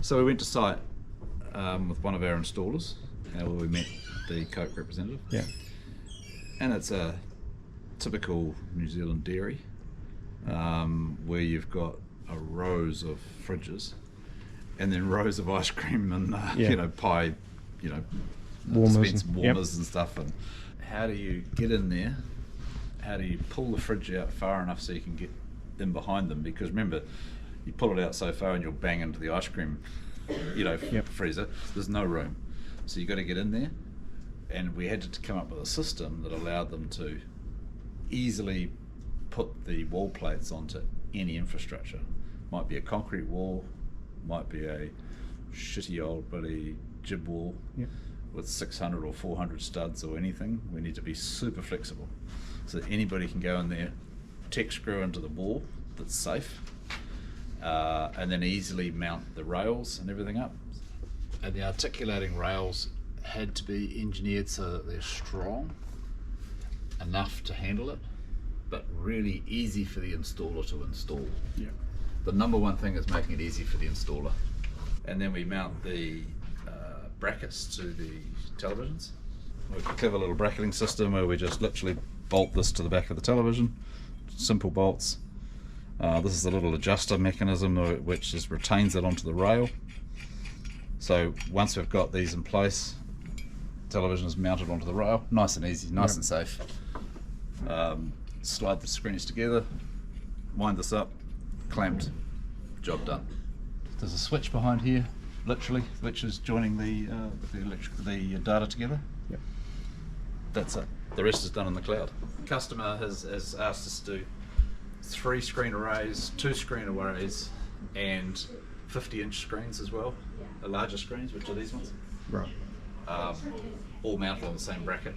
So we went to site with one of our installers, where we met the Coke representative. Yeah. And it's a typical New Zealand dairy, where you've got rows of fridges, and then rows of ice cream and pie, warmers, and stuff. And how do you get in there? How do you pull the fridge out far enough so you can get in behind them? Because remember, you pull it out so far and you'll bang into the ice cream, freezer. There's no room, so you got to get in there. And we had to come up with a system that allowed them to easily put the wall plates onto any infrastructure. Might be a concrete wall, might be a shitty old bloody jib wall with 600 or 400 studs or anything. We need to be super flexible so that anybody can go in there, tech screw into the wall that's safe, and then easily mount the rails and everything up. And the articulating rails had to be engineered so that they're strong enough to handle it, but really easy for the installer to install. Yeah. The number one thing is making it easy for the installer. And then we mount the brackets to the televisions. We have a clever little bracketing system where we just literally bolt this to the back of the television. Simple bolts. This is a little adjuster mechanism which just retains it onto the rail. So once we've got these in place, television is mounted onto the rail, nice and easy, nice and safe. Slide the screens together, wind this up, clamped, job done. There's a switch behind here, literally, which is joining the data together. Yep. That's it. The rest is done in the cloud. The customer has asked us to do 3 screen arrays, 2 screen arrays, and 50-inch screens as well, the larger screens, which are these ones. Right. All mounted on the same bracket.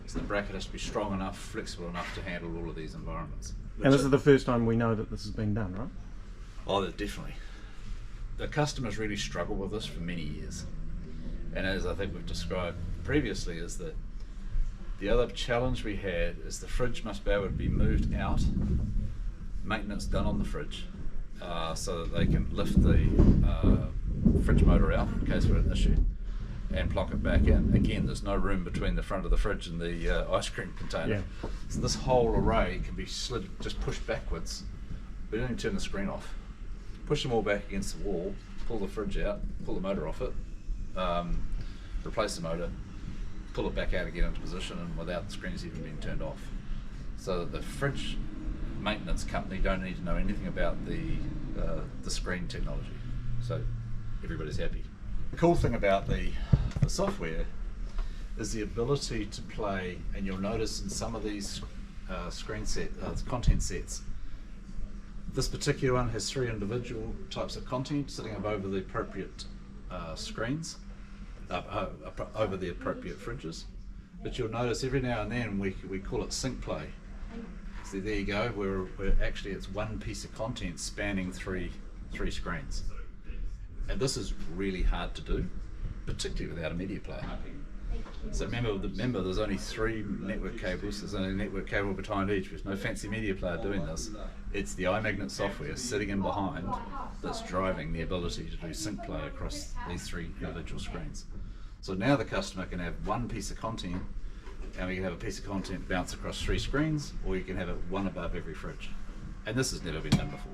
So the bracket has to be strong enough, flexible enough to handle all of these environments. And this is the first time we know that this has been done, right? Oh, definitely. The customers really struggle with this for many years. And as I think we've described previously, is that the other challenge we had is the fridge must be able to be moved out, maintenance done on the fridge, so that they can lift the fridge motor out in case we're an issue, and plonk it back in. Again, there's no room between the front of the fridge and the ice cream container. Yeah. So this whole array can be slid, just pushed backwards. We don't even turn the screen off. Push them all back against the wall, pull the fridge out, pull the motor off it, replace the motor, pull it back out again into position, and without the screens even being turned off. So that the fridge maintenance company don't need to know anything about the screen technology. So everybody's happy. The cool thing about the software is the ability to play, and you'll notice in some of these content sets, this particular one has 3 individual types of content sitting up over the appropriate screens, over the appropriate fridges. But you'll notice every now and then we call it sync play. So there you go, where actually it's one piece of content spanning three screens. And this is really hard to do, particularly without a media player. So remember there's only 3 network cables, there's only a network cable behind each, there's no fancy media player doing this. It's the iMagnet software sitting in behind that's driving the ability to do sync play across these 3 individual screens. So now the customer can have one piece of content, and we can have a piece of content bounce across 3 screens, or you can have it one above every fridge. And this has never been done before.